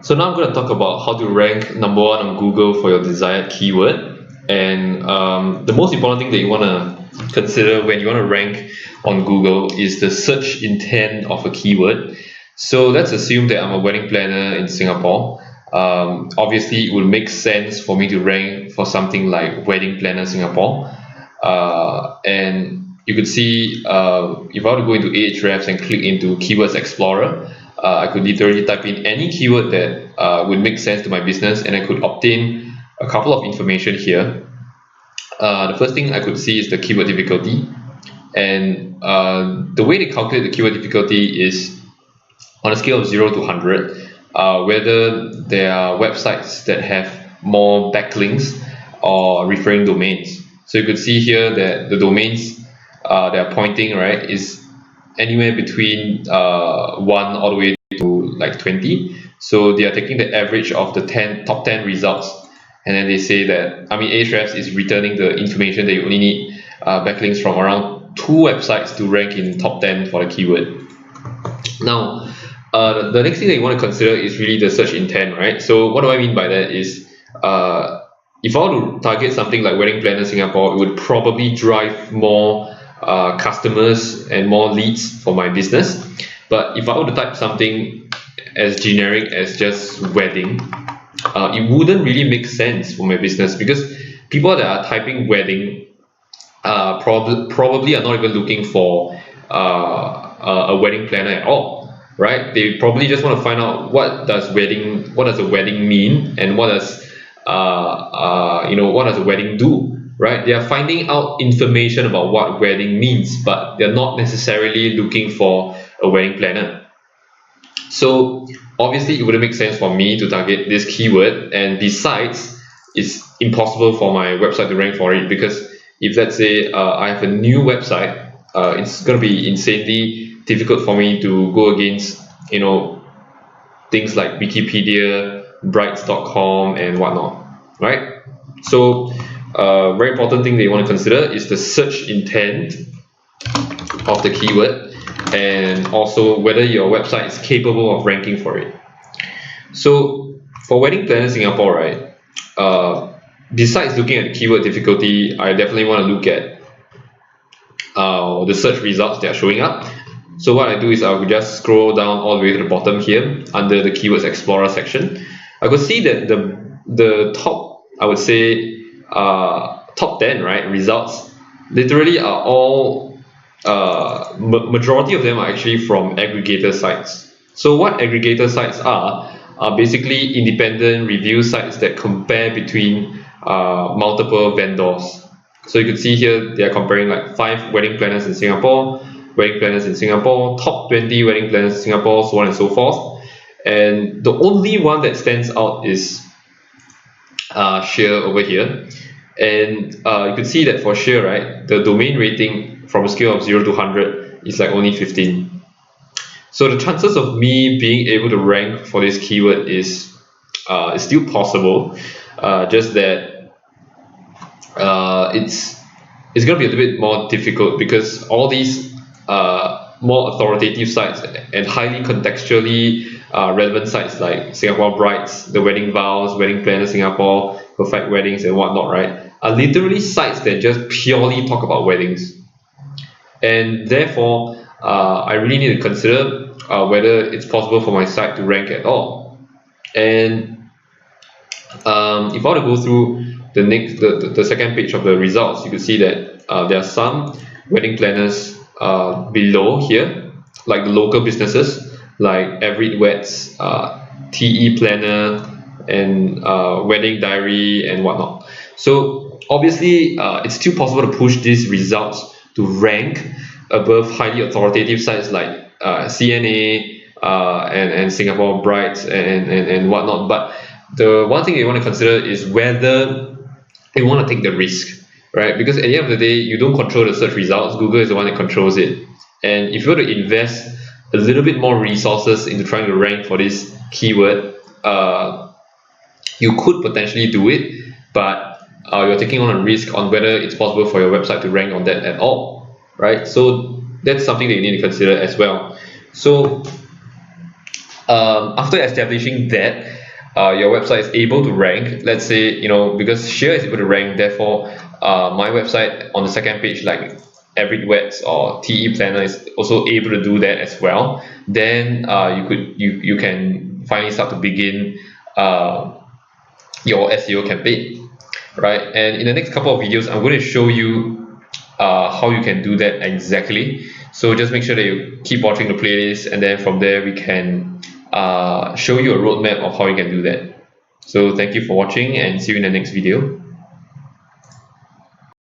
So now I'm going to talk about how to rank number one on Google for your desired keyword. And the most important thing that you want to consider when you want to rank on Google is the search intent of a keyword. So let's assume that I'm a wedding planner in Singapore. Obviously, it would make sense for me to rank for something like wedding planner Singapore. And you could see if I were to go into Ahrefs and click into Keywords Explorer, I could literally type in any keyword that would make sense to my business, and I could obtain a couple of information here. The first thing I could see is the keyword difficulty, and the way they calculate the keyword difficulty is on a scale of 0 to 100, whether there are websites that have more backlinks or referring domains. So you could see here that the domains they are pointing, right, is anywhere between 1 all the way to like 20. So they are taking the average of the top 10 results, and then they say that, Ahrefs is returning the information that you only need backlinks from around 2 websites to rank in top 10 for the keyword. Now, the next thing that you want to consider is really the search intent, right? So what do I mean by that is, if I were to target something like Wedding Planner Singapore, it would probably drive more customers and more leads for my business. But if I were to type something as generic as just wedding, it wouldn't really make sense for my business, because people that are typing wedding probably are not even looking for a wedding planner at all, right? They probably just want to find out what does a wedding mean, and what does a wedding do, right? They are finding out information about what wedding means, but they're not necessarily looking for a wedding planner. So obviously it wouldn't make sense for me to target this keyword, and besides, it's impossible for my website to rank for it, because if, let's say, I have a new website, it's going to be insanely difficult for me to go against things like Wikipedia, Brights.com and whatnot, right? So very important thing that you want to consider is the search intent of the keyword, and also whether your website is capable of ranking for it. So for Wedding Planner Singapore, right, besides looking at the keyword difficulty, I definitely want to look at the search results that are showing up. So what I do is I will just scroll down all the way to the bottom here under the Keywords Explorer section. I could see that the top, I would say, top 10, right, results literally are all majority of them are actually from aggregator sites. So what aggregator sites are basically independent review sites that compare between multiple vendors. So you can see here they are comparing like 5 wedding planners in Singapore, top 20 wedding planners in Singapore, so on and so forth. And the only one that stands out is Share over here. And you can see that for Share, right, the domain rating from a scale of 0 to 100 is like only 15. So the chances of me being able to rank for this keyword is still possible, just that it's going to be a little bit more difficult, because all these more authoritative sites and highly contextually relevant sites like Singapore Brights, the Wedding Vows, Wedding Planner Singapore, Perfect Weddings and whatnot, right, are literally sites that just purely talk about weddings. And therefore, I really need to consider whether it's possible for my site to rank at all. And if I were to go through the second page of the results, you can see that there are some wedding planners below here, like the local businesses like Everett Weds, TE Planner, and Wedding Diary and whatnot. So obviously it's still possible to push these results to rank above highly authoritative sites like CNA and Singapore Brights and whatnot. But the one thing you want to consider is whether you want to take the risk, right? Because at the end of the day, you don't control the search results. Google is the one that controls it. And if you were to invest a little bit more resources into trying to rank for this keyword, you could potentially do it, but you're taking on a risk on whether it's possible for your website to rank on that at all, right? So that's something that you need to consider as well. So after establishing that, your website is able to rank. Let's say, you know, because Share is able to rank, therefore my website on the second page, like EveryWebs or TE Planner, is also able to do that as well. Then you can finally start to begin your SEO campaign, right? And in the next couple of videos, I'm going to show you how you can do that exactly. So just make sure that you keep watching the playlist, and then from there we can show you a roadmap of how you can do that. So thank you for watching, and see you in the next video.